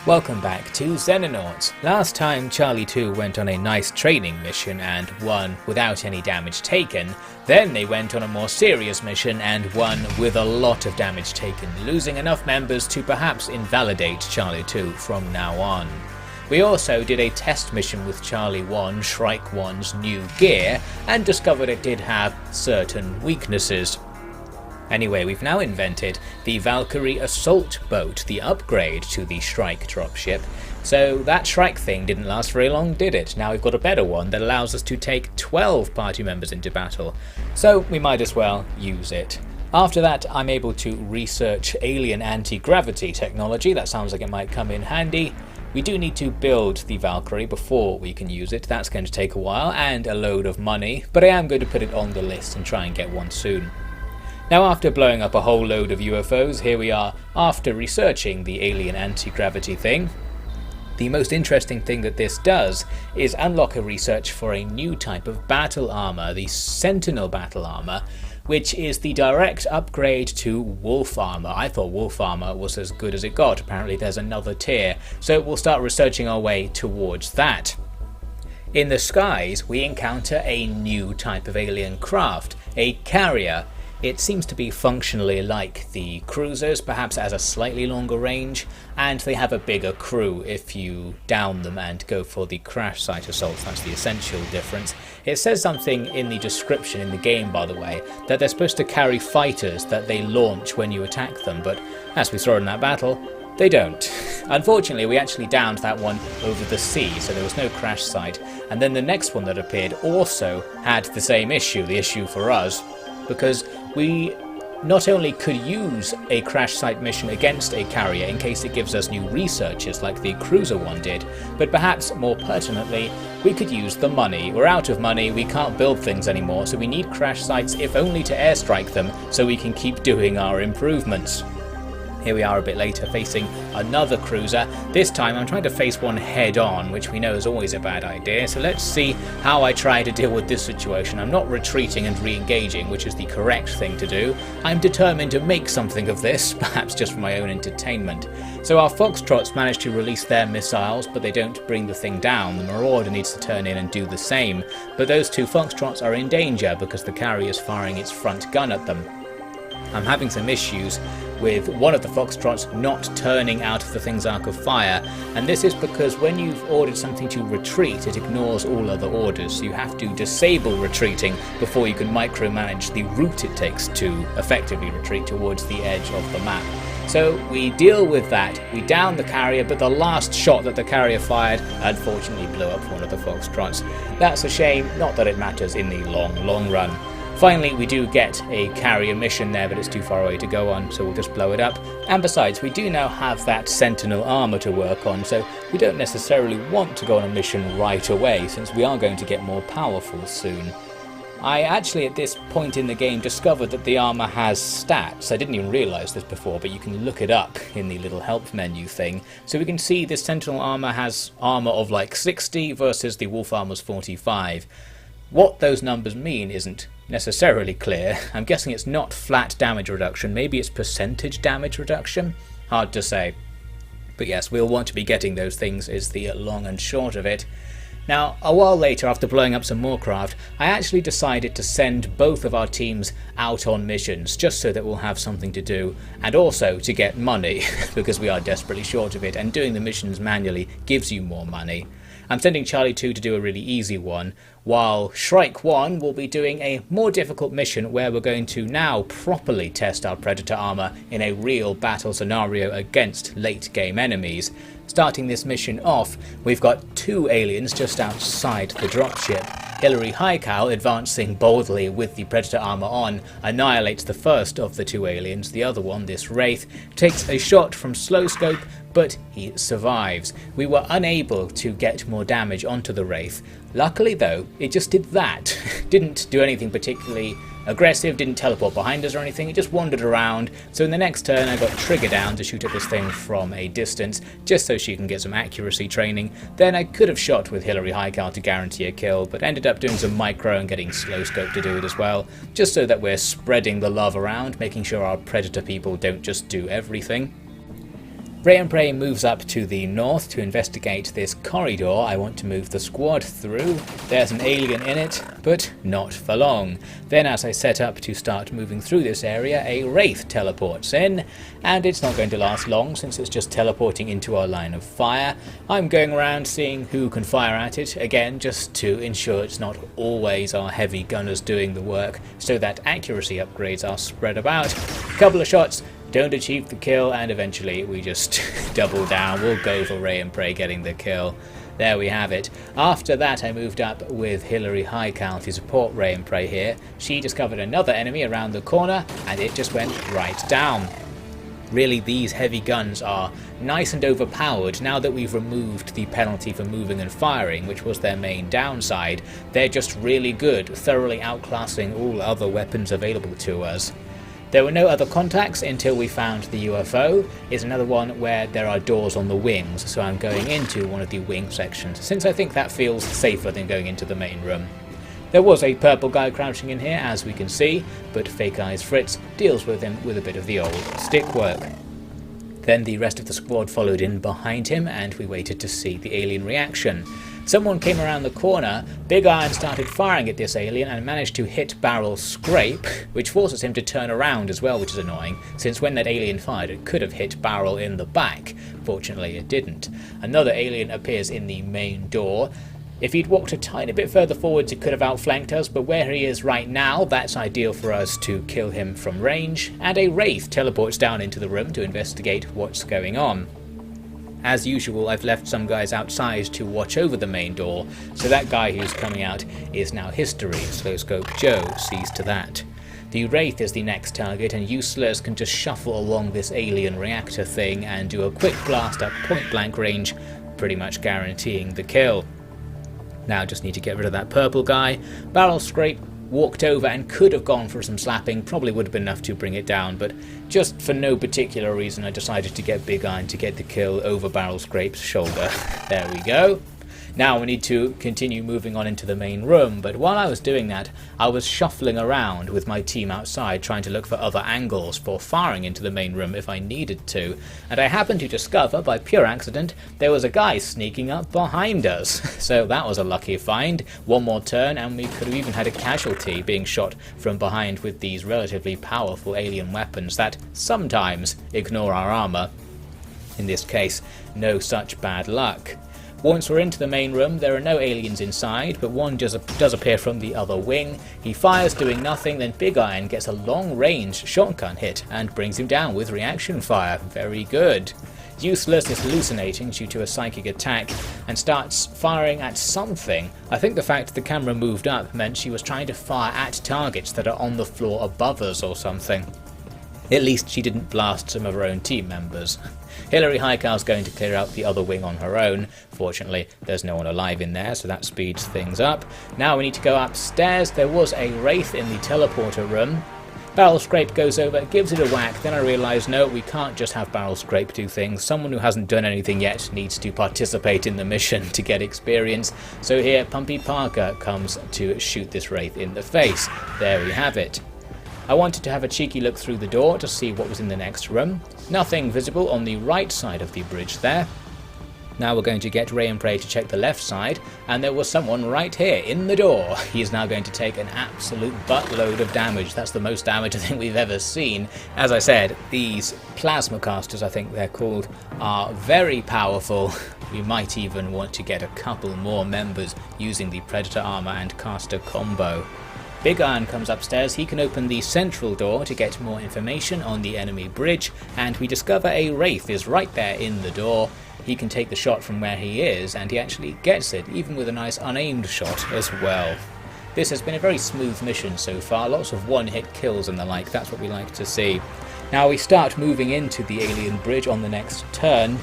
Welcome back to Xenonauts. Last time Charlie 2 went on a nice training mission and won without any damage taken. Then they went on a more serious mission and won with a lot of damage taken, losing enough members to perhaps invalidate Charlie 2 from now on. We also did a test mission with Charlie 1, Shrike 1's new gear, and discovered it did have certain weaknesses. Anyway, we've now invented the Valkyrie Assault Boat, the upgrade to the Shrike dropship. So that Shrike thing didn't last very long, did it? Now we've got a better one that allows us to take 12 party members into battle. So we might as well use it. After that, I'm able to research alien anti-gravity technology. That sounds like it might come in handy. We do need to build the Valkyrie before we can use it. That's going to take a while and a load of money, but I am going to put it on the list and try and get one soon. Now, after blowing up a whole load of UFOs, here we are after researching the alien anti-gravity thing. The most interesting thing that this does is unlock a research for a new type of battle armor, the Sentinel battle armor, which is the direct upgrade to Wolf armor. I thought Wolf armor was as good as it got. Apparently there's another tier, so we'll start researching our way towards that. In the skies, we encounter a new type of alien craft, a carrier. It seems to be functionally like the cruisers, perhaps it has a slightly longer range, and they have a bigger crew if you down them and go for the crash site assaults. That's the essential difference. It says something in the description in the game, by the way, that they're supposed to carry fighters that they launch when you attack them, but as we saw in that battle, they don't. Unfortunately, we actually downed that one over the sea, so there was no crash site, and then the next one that appeared also had the same issue, the issue for us, because we not only could use a crash site mission against a carrier in case it gives us new researches like the cruiser one did, but perhaps more pertinently, we could use the money. We're out of money, we can't build things anymore, so we need crash sites if only to airstrike them so we can keep doing our improvements. Here we are a bit later facing another cruiser. This time I'm trying to face one head on, which we know is always a bad idea, so let's see how I try to deal with this situation. I'm not retreating and re-engaging, which is the correct thing to do. I'm determined to make something of this, perhaps just for my own entertainment. So our Foxtrots manage to release their missiles, but they don't bring the thing down. The Marauder needs to turn in and do the same, but those two Foxtrots are in danger because the carrier is firing its front gun at them. I'm having some issues with one of the Foxtrots not turning out of the thing's arc of fire, and this is because when you've ordered something to retreat, it ignores all other orders, so you have to disable retreating before you can micromanage the route it takes to effectively retreat towards the edge of the map. So we deal with that, we down the carrier, but the last shot that the carrier fired unfortunately blew up one of the Foxtrots. That's a shame, not that it matters in the long run. Finally, we do get a carrier mission there, but it's too far away to go on, so we'll just blow it up. And besides, we do now have that Sentinel armor to work on, so we don't necessarily want to go on a mission right away, since we are going to get more powerful soon. I actually, at this point in the game, discovered that the armor has stats. I didn't even realise this before, but you can look it up in the little help menu thing. So we can see the Sentinel armor has armor of like 60 versus the Wolf armor's 45. What those numbers mean isn't necessarily clear. I'm guessing it's not flat damage reduction, maybe it's percentage damage reduction? Hard to say. But yes, we'll want to be getting those things is the long and short of it. Now, a while later, after blowing up some more craft, I actually decided to send both of our teams out on missions, just so that we'll have something to do, and also to get money, because we are desperately short of it, and doing the missions manually gives you more money. I'm sending Charlie 2 to do a really easy one, while Shrike 1 will be doing a more difficult mission where we're going to now properly test our Predator armor in a real battle scenario against late game enemies. Starting this mission off, we've got two aliens just outside the dropship. Hillary Highcow, advancing boldly with the Predator armor on, annihilates the first of the two aliens. The other one, this Wraith, takes a shot from slow scope, but he survives. We were unable to get more damage onto the Wraith. Luckily though, it just did that. Didn't do anything particularly aggressive, didn't teleport behind us or anything, it just wandered around. So in the next turn I got Trigger down to shoot at this thing from a distance, just so she can get some accuracy training. Then I could have shot with Hillary Highcow to guarantee a kill, but ended up doing some micro and getting slow scope to do it as well, just so that we're spreading the love around, making sure our Predator people don't just do everything. Ray and Prey moves up to the north to investigate this corridor I want to move the squad through. There's an alien in it, but not for long. Then as I set up to start moving through this area, a Wraith teleports in, and it's not going to last long since it's just teleporting into our line of fire. I'm going around seeing who can fire at it, again just to ensure it's not always our heavy gunners doing the work, so that accuracy upgrades are spread about. A couple of shots, don't achieve the kill, and eventually we just double down. We'll go for Ray and Prey getting the kill. There we have it. After that I moved up with Hillary Highcal to support Ray and Prey here. She discovered another enemy around the corner and it just went right down. Really, these heavy guns are nice and overpowered now that we've removed the penalty for moving and firing, which was their main downside. They're just really good, thoroughly outclassing all other weapons available to us. There were no other contacts until we found the UFO. It's another one where there are doors on the wings, so I'm going into one of the wing sections, since I think that feels safer than going into the main room. There was a purple guy crouching in here, as we can see, but Fake Eyes Fritz deals with him with a bit of the old stick work. Then the rest of the squad followed in behind him, and we waited to see the alien reaction. Someone came around the corner, Big Iron started firing at this alien and managed to hit Barrel Scrape, which forces him to turn around as well, which is annoying, since when that alien fired it could have hit Barrel in the back. Fortunately it didn't. Another alien appears in the main door. If he'd walked a tiny bit further forwards it could have outflanked us, but where he is right now, that's ideal for us to kill him from range, and a Wraith teleports down into the room to investigate what's going on. As usual, I've left some guys outside to watch over the main door, so that guy who's coming out is now history. Slowscope Joe sees to that. The Wraith is the next target, and you slurs can just shuffle along this alien reactor thing and do a quick blast at point blank range, pretty much guaranteeing the kill. Now just need to get rid of that purple guy. Barrel Scrape walked over and could have gone for some slapping, probably would have been enough to bring it down, but just for no particular reason I decided to get Big Iron to get the kill over Barrel Scrape's shoulder. There we go. Now we need to continue moving on into the main room, but while I was doing that, I was shuffling around with my team outside trying to look for other angles for firing into the main room if I needed to, and I happened to discover, by pure accident, there was a guy sneaking up behind us. So that was a lucky find. One more turn and we could have even had a casualty being shot from behind with these relatively powerful alien weapons that sometimes ignore our armour. In this case, no such bad luck. Once we're into the main room, there are no aliens inside, but one does appear from the other wing. He fires doing nothing, then Big Iron gets a long-range shotgun hit and brings him down with reaction fire. Very good. Useless is hallucinating due to a psychic attack and starts firing at something. I think the fact the camera moved up meant she was trying to fire at targets that are on the floor above us or something. At least she didn't blast some of her own team members. Hillary Highcal's going to clear out the other wing on her own. Fortunately, there's no one alive in there, so that speeds things up. Now we need to go upstairs. There was a Wraith in the teleporter room. Barrel Scrape goes over, gives it a whack, then I realise, no, we can't just have Barrel Scrape do things. Someone who hasn't done anything yet needs to participate in the mission to get experience. So here, Pumpy Parker comes to shoot this Wraith in the face. There we have it. I wanted to have a cheeky look through the door to see what was in the next room. Nothing visible on the right side of the bridge there. Now we're going to get Ray and Prey to check the left side, and there was someone right here in the door. He is now going to take an absolute buttload of damage. That's the most damage I think we've ever seen. As I said, these plasma casters, I think they're called, are very powerful. We might even want to get a couple more members using the Predator armor and caster combo. Big Iron comes upstairs. He can open the central door to get more information on the enemy bridge, and we discover a Wraith is right there in the door. He can take the shot from where he is, and he actually gets it, even with a nice unaimed shot as well. This has been a very smooth mission so far, lots of one-hit kills and the like, that's what we like to see. Now we start moving into the alien bridge on the next turn.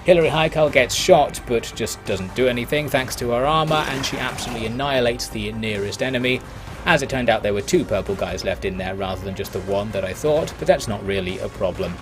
Hillary Highcal gets shot, but just doesn't do anything thanks to her armour, and she absolutely annihilates the nearest enemy. As it turned out, there were two purple guys left in there rather than just the one that I thought, but that's not really a problem.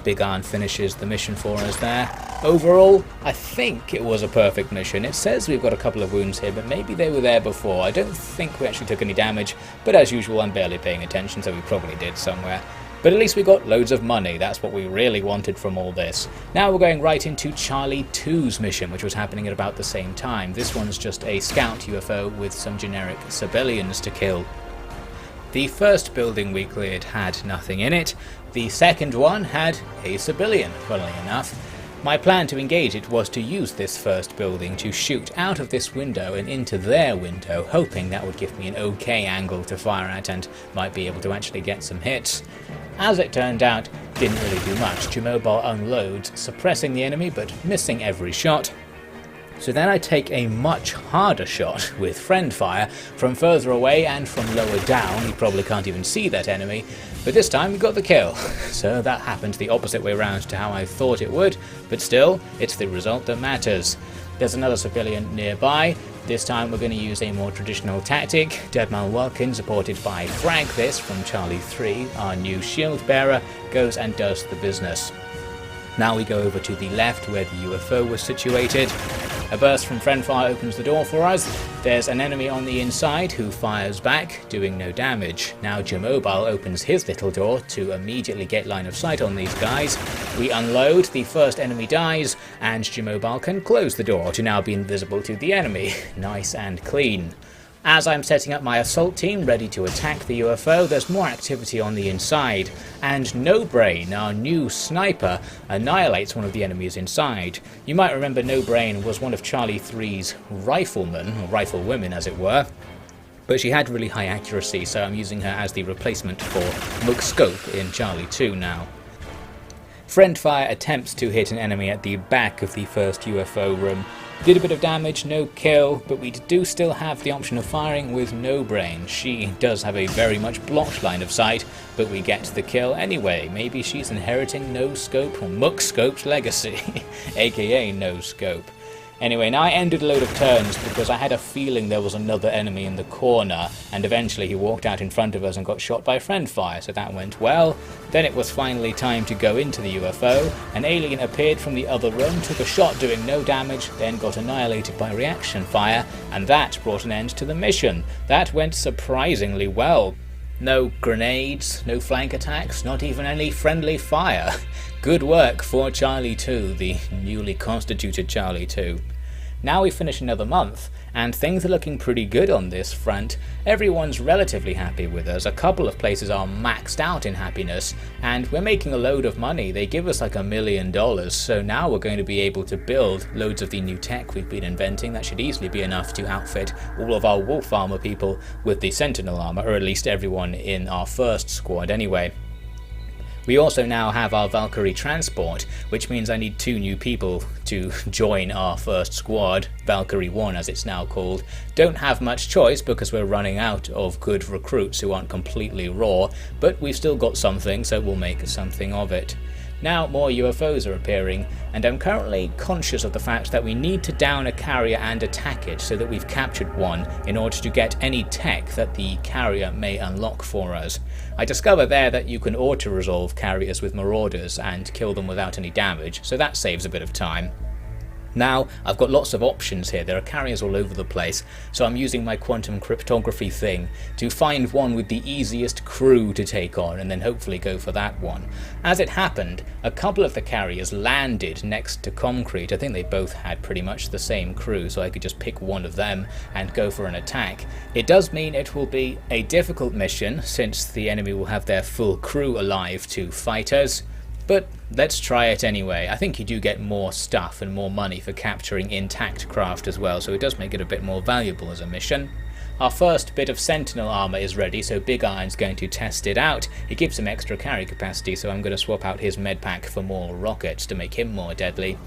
Big Iron finishes the mission for us there. Overall, I think it was a perfect mission. It says we've got a couple of wounds here, but maybe they were there before. I don't think we actually took any damage, but as usual I'm barely paying attention, so we probably did somewhere. But at least we got loads of money, that's what we really wanted from all this. Now we're going right into Charlie 2's mission, which was happening at about the same time. This one's just a scout UFO with some generic civilians to kill. The first building we cleared had nothing in it. The second one had a civilian, funnily enough. My plan to engage it was to use this first building to shoot out of this window and into their window, hoping that would give me an okay angle to fire at and might be able to actually get some hits. As it turned out, didn't really do much. G-Mobile unloads, suppressing the enemy but missing every shot. So then I take a much harder shot with friend fire from further away and from lower down. You probably can't even see that enemy, but this time we got the kill. So that happened the opposite way around to how I thought it would, but still, it's the result that matters. There's another civilian nearby. This time we're going to use a more traditional tactic. Deadman Welkin, supported by Frag This from Charlie 3, our new shield bearer, goes and does the business. Now we go over to the left where the UFO was situated. A burst from friend fire opens the door for us. There's an enemy on the inside who fires back, doing no damage. Now G-Mobile opens his little door to immediately get line of sight on these guys. We unload, the first enemy dies, and G-Mobile can close the door to now be invisible to the enemy. Nice and clean. As I'm setting up my assault team ready to attack the UFO, there's more activity on the inside, and No Brain, our new sniper, annihilates one of the enemies inside. You might remember No Brain was one of Charlie 3's riflemen, or riflewomen as it were, but she had really high accuracy, so I'm using her as the replacement for Mugscope in Charlie 2 now. Friend fire attempts to hit an enemy at the back of the first UFO room. Did a bit of damage, no kill, but we do still have the option of firing with No Brain. She does have a very much blocked line of sight, but we get the kill anyway. Maybe she's inheriting No Scope or Mugscope's legacy, aka No Scope. Anyway, now I ended a load of turns because I had a feeling there was another enemy in the corner, and eventually he walked out in front of us and got shot by friend fire, so that went well. Then it was finally time to go into the UFO. An alien appeared from the other room, took a shot doing no damage, then got annihilated by reaction fire, and that brought an end to the mission. That went surprisingly well. No grenades, no flank attacks, not even any friendly fire. Good work for Charlie 2, the newly constituted Charlie 2. Now we finish another month, and things are looking pretty good on this front. Everyone's relatively happy with us, a couple of places are maxed out in happiness, and we're making a load of money. They give us like $1 million, so now we're going to be able to build loads of the new tech we've been inventing. That should easily be enough to outfit all of our wolf armor people with the sentinel armor, or at least everyone in our first squad anyway. We also now have our Valkyrie transport, which means I need 2 new people to join our first squad, Valkyrie 1 as it's now called. Don't have much choice because we're running out of good recruits who aren't completely raw, but we've still got something, so we'll make something of it. Now more UFOs are appearing, and I'm currently conscious of the fact that we need to down a carrier and attack it so that we've captured one in order to get any tech that the carrier may unlock for us. I discover there that you can auto-resolve carriers with marauders and kill them without any damage, so that saves a bit of time. Now, I've got lots of options here. There are carriers all over the place, so I'm using my quantum cryptography thing to find one with the easiest crew to take on and then hopefully go for that one. As it happened, a couple of the carriers landed next to Concrete. I think they both had pretty much the same crew, so I could just pick one of them and go for an attack. It does mean it will be a difficult mission, since the enemy will have their full crew alive to fight us. But let's try it anyway. I think you do get more stuff and more money for capturing intact craft as well, so it does make it a bit more valuable as a mission. Our first bit of Sentinel armor is ready, so Big Iron's going to test it out. It gives him extra carry capacity, so I'm going to swap out his medpack for more rockets to make him more deadly.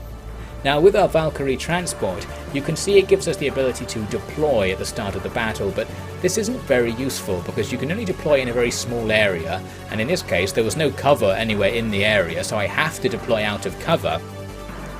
Now with our Valkyrie transport, you can see it gives us the ability to deploy at the start of the battle, but this isn't very useful because you can only deploy in a very small area, and in this case there was no cover anywhere in the area, so I have to deploy out of cover,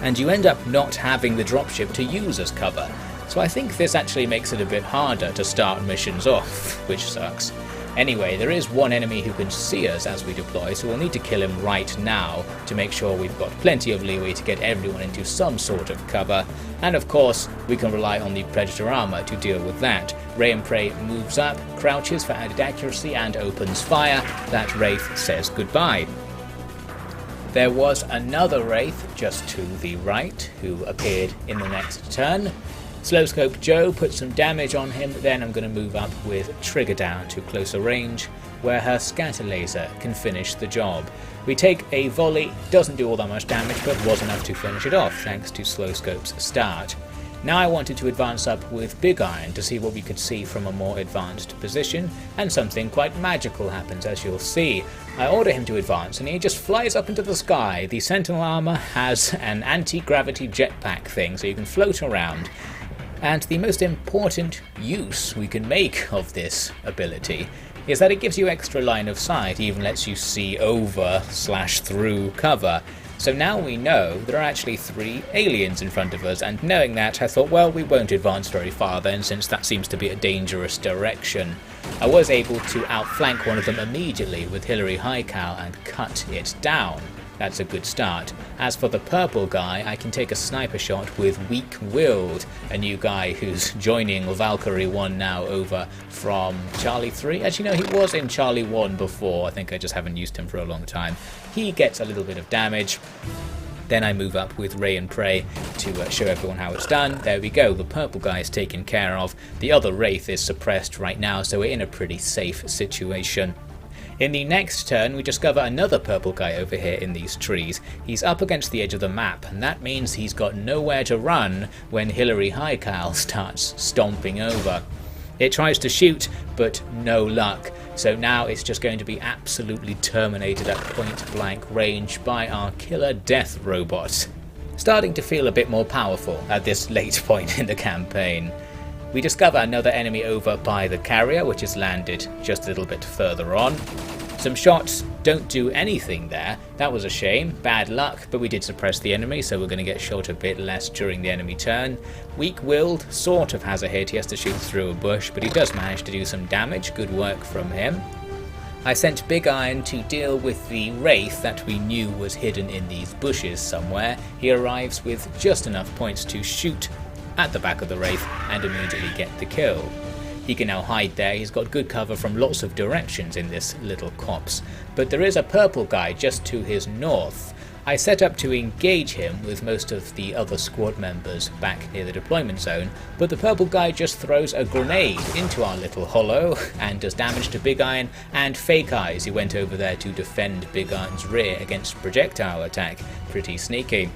and you end up not having the dropship to use as cover. So I think this actually makes it a bit harder to start missions off, which sucks. Anyway, there is one enemy who can see us as we deploy, so we'll need to kill him right now to make sure we've got plenty of leeway to get everyone into some sort of cover. And of course, we can rely on the Predator armor to deal with that. Ray and Prey moves up, crouches for added accuracy, and opens fire. That Wraith says goodbye. There was another Wraith just to the right, who appeared in the next turn. Slowscope Joe put some damage on him, then I'm going to move up with Trigger down to closer range, where her scatter laser can finish the job. We take a volley, doesn't do all that much damage, but was enough to finish it off thanks to Slowscope's start. Now I wanted to advance up with Big Iron to see what we could see from a more advanced position, and something quite magical happens, as you'll see. I order him to advance and he just flies up into the sky. The Sentinel armor has an anti-gravity jetpack thing, so you can float around. And the most important use we can make of this ability is that it gives you extra line of sight, even lets you see over/through cover. So now we know there are actually 3 aliens in front of us, and knowing that, I thought, well, we won't advance very far then, since that seems to be a dangerous direction. I was able to outflank one of them immediately with Hillary Highcow and cut it down. That's a good start. As for the purple guy, I can take a sniper shot with Weak-Willed, a new guy who's joining Valkyrie 1 now over from Charlie 3. Actually, no, he was in Charlie 1 before. I think I just haven't used him for a long time. He gets a little bit of damage. Then I move up with Ray and Prey to show everyone how it's done. There we go, the purple guy is taken care of. The other Wraith is suppressed right now, so we're in a pretty safe situation. In the next turn, we discover another purple guy over here in these trees. He's up against the edge of the map, and that means he's got nowhere to run when Hillary Highcow starts stomping over. It tries to shoot, but no luck. So now it's just going to be absolutely terminated at point blank range by our killer death robot. Starting to feel a bit more powerful at this late point in the campaign. We discover another enemy over by the carrier, which has landed just a little bit further on. Some shots don't do anything there. That was a shame, bad luck, but we did suppress the enemy, so we're going to get shot a bit less during the enemy turn. Weak-Willed sort of has a hit, he has to shoot through a bush, but he does manage to do some damage, good work from him. I sent Big Iron to deal with the Wraith that we knew was hidden in these bushes somewhere. He arrives with just enough points to shoot at the back of the Wraith and immediately get the kill. He can now hide there, he's got good cover from lots of directions in this little copse, but there is a purple guy just to his north. I set up to engage him with most of the other squad members back near the deployment zone, but the purple guy just throws a grenade into our little hollow and does damage to Big Iron and Fake Eyes, who went over there to defend Big Iron's rear against projectile attack. Pretty sneaky.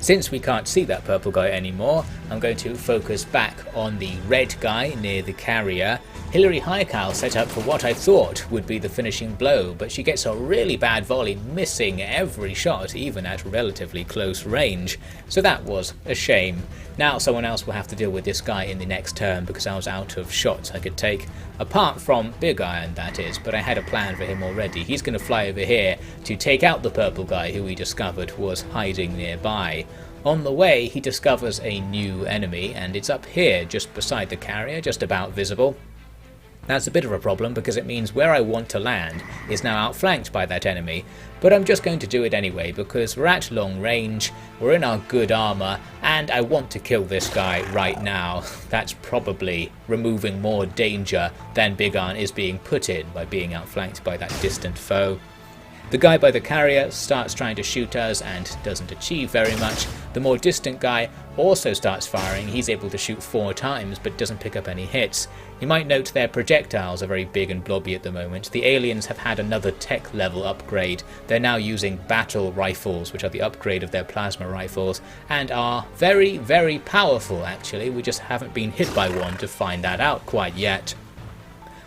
Since we can't see that purple guy anymore, I'm going to focus back on the red guy near the carrier. Hillary Highcow set up for what I thought would be the finishing blow, but she gets a really bad volley, missing every shot, even at relatively close range. So that was a shame. Now someone else will have to deal with this guy in the next turn because I was out of shots I could take. Apart from Big Iron, that is, but I had a plan for him already. He's going to fly over here to take out the purple guy who we discovered was hiding nearby. On the way, he discovers a new enemy, and it's up here just beside the carrier, just about visible. That's a bit of a problem because it means where I want to land is now outflanked by that enemy, but I'm just going to do it anyway because we're at long range, we're in our good armor, and I want to kill this guy right now. That's probably removing more danger than Big Iron is being put in by being outflanked by that distant foe. The guy by the carrier starts trying to shoot us and doesn't achieve very much. The more distant guy also starts firing. He's able to shoot 4 times but doesn't pick up any hits. You might note their projectiles are very big and blobby at the moment. The aliens have had another tech level upgrade. They're now using battle rifles, which are the upgrade of their plasma rifles, and are very, very powerful actually. We just haven't been hit by one to find that out quite yet.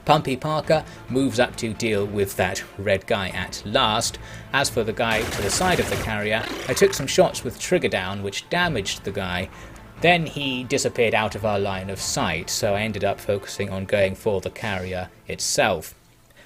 Pumpy Parker moves up to deal with that red guy at last. As for the guy to the side of the carrier, I took some shots with trigger down which damaged the guy. Then he disappeared out of our line of sight, so I ended up focusing on going for the carrier itself.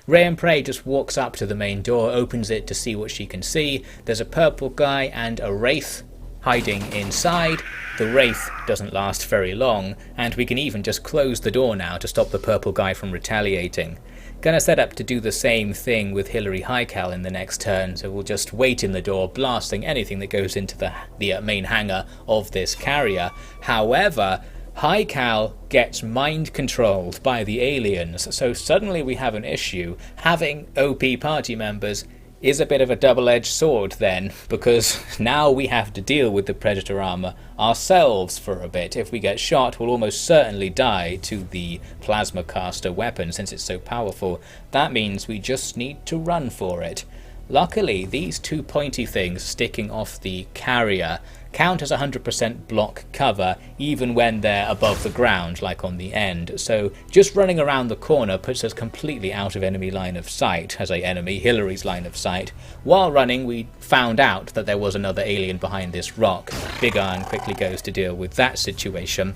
Ray and Prey just walks up to the main door, opens it to see what she can see. There's a purple guy and a Wraith hiding inside. The Wraith doesn't last very long, and we can even just close the door now to stop the purple guy from retaliating. Gonna set up to do the same thing with Hillary Highcal in the next turn, so we'll just wait in the door, blasting anything that goes into the main hangar of this carrier. However, Highcal gets mind controlled by the aliens, so suddenly we have an issue. Having OP party members is a bit of a double-edged sword then, because now we have to deal with the Predator armor ourselves for a bit. If we get shot, we'll almost certainly die to the plasma caster weapon since it's so powerful. That means we just need to run for it. Luckily, these two pointy things sticking off the carrier count as 100% block cover even when they're above the ground, like on the end. So just running around the corner puts us completely out of enemy line of sight, as enemy, Hillary's line of sight. While running, we found out that there was another alien behind this rock. Big Iron quickly goes to deal with that situation.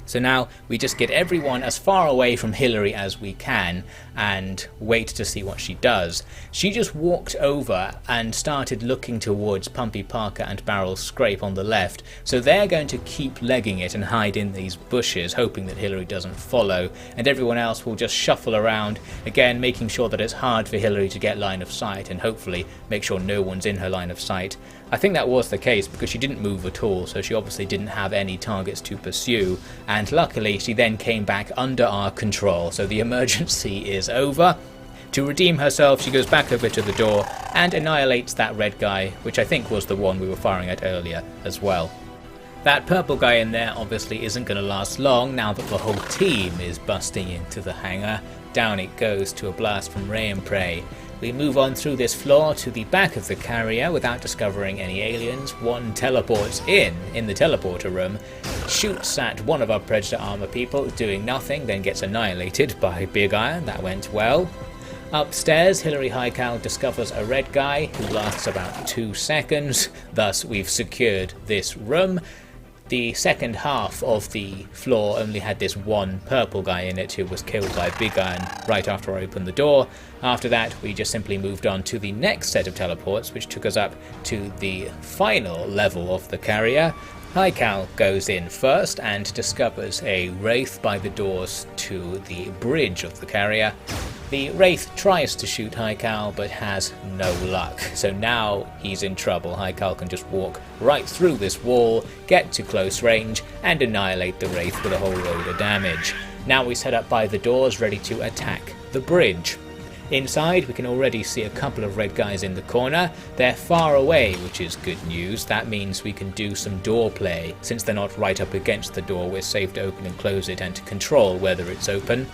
So now we just get everyone as far away from Hillary as we can and wait to see what she does. She just walked over and started looking towards Pumpy Parker and Barrel Scrape on the left, so they're going to keep legging it and hide in these bushes, hoping that Hillary doesn't follow, and everyone else will just shuffle around, again making sure that it's hard for Hillary to get line of sight and hopefully make sure no one's in her line of sight. I think that was the case because she didn't move at all, so she obviously didn't have any targets to pursue, and luckily she then came back under our control, so the emergency is over. To redeem herself, she goes back over to the door and annihilates that red guy, which I think was the one we were firing at earlier as well. That purple guy in there obviously isn't going to last long now that the whole team is busting into the hangar. Down it goes to a blast from Ray and Prey. We move on through this floor to the back of the carrier without discovering any aliens. One teleports in the teleporter room, shoots at one of our Predator armor people, doing nothing, then gets annihilated by Big Iron. That went well. Upstairs, Hillary Highcal discovers a red guy who lasts about 2 seconds, thus we've secured this room. The second half of the floor only had this one purple guy in it who was killed by Big Iron right after I opened the door. After that, we just simply moved on to the next set of teleports, which took us up to the final level of the carrier. Highcal goes in first and discovers a Wraith by the doors to the bridge of the carrier. The Wraith tries to shoot Highcal but has no luck, so now he's in trouble. Highcal can just walk right through this wall, get to close range, and annihilate the Wraith with a whole load of damage. Now we set up by the doors ready to attack the bridge. Inside, we can already see a couple of red guys in the corner. They're far away, which is good news. That means we can do some door play. Since they're not right up against the door, we're safe to open and close it and to control whether it's open.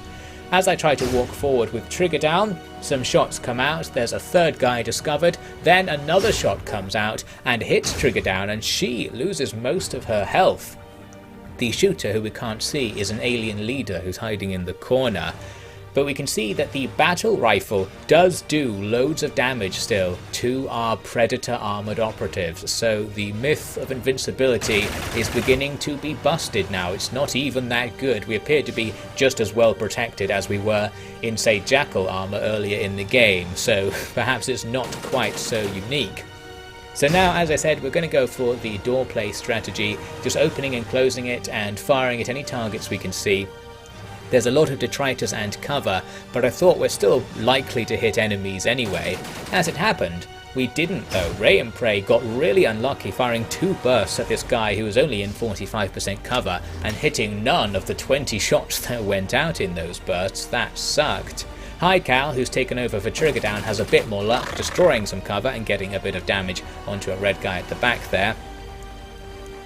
As I try to walk forward with trigger down, some shots come out, there's a third guy discovered, then another shot comes out and hits trigger down and she loses most of her health. The shooter, who we can't see, is an alien leader who's hiding in the corner. But we can see that the battle rifle does do loads of damage still to our Predator armoured operatives, so the myth of invincibility is beginning to be busted now. It's not even that good. We appear to be just as well protected as we were in, say, Jackal armour earlier in the game, so perhaps it's not quite so unique. So now, as I said, we're going to go for the door play strategy, just opening and closing it and firing at any targets we can see. There's a lot of detritus and cover, but I thought we're still likely to hit enemies anyway. As it happened, we didn't though. Ray and Prey got really unlucky, firing 2 bursts at this guy who was only in 45% cover and hitting none of the 20 shots that went out in those bursts. That sucked. Highcal, who's taken over for trigger down, has a bit more luck, destroying some cover and getting a bit of damage onto a red guy at the back there.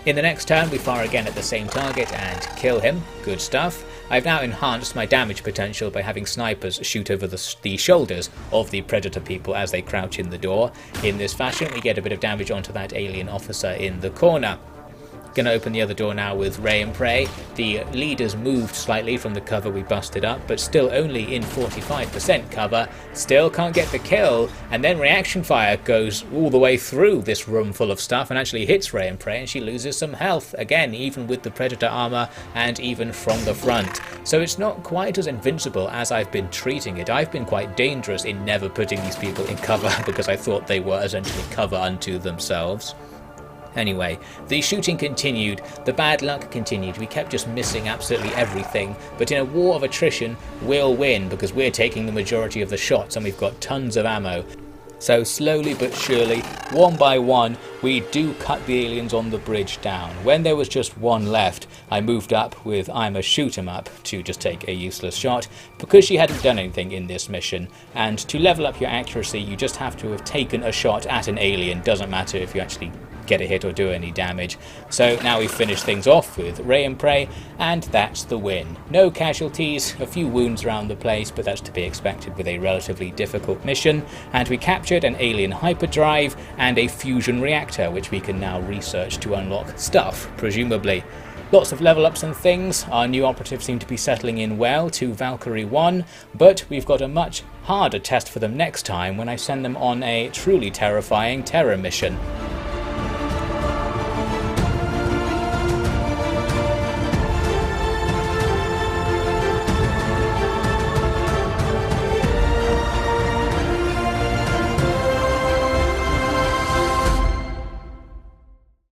In the next turn, we fire again at the same target and kill him. Good stuff. I've now enhanced my damage potential by having snipers shoot over the shoulders of the Predator people as they crouch in the door. In this fashion, we get a bit of damage onto that alien officer in the corner. Gonna open the other door now with Ray and Prey. The leaders moved slightly from the cover we busted up, but still only in 45% cover. Still can't get the kill, and then reaction fire goes all the way through this room full of stuff and actually hits Ray and Prey, and she loses some health, again, even with the Predator armor and even from the front. So it's not quite as invincible as I've been treating it. I've been quite dangerous in never putting these people in cover because I thought they were essentially cover unto themselves. Anyway, the shooting continued, the bad luck continued, we kept just missing absolutely everything, but in a war of attrition, we'll win because we're taking the majority of the shots and we've got tons of ammo. So slowly but surely, one by one, we do cut the aliens on the bridge down. When there was just one left, I moved up with I'm a shoot 'em up to just take a useless shot, because she hadn't done anything in this mission, and to level up your accuracy you just have to have taken a shot at an alien, doesn't matter if you actually get a hit or do any damage. So now we've finished things off with Ray and Prey, and that's the win. No casualties, a few wounds around the place, but that's to be expected with a relatively difficult mission, and we captured an alien hyperdrive and a fusion reactor, which we can now research to unlock stuff, presumably. Lots of level ups and things. Our new operatives seem to be settling in well to Valkyrie 1, but we've got a much harder test for them next time when I send them on a truly terrifying terror mission.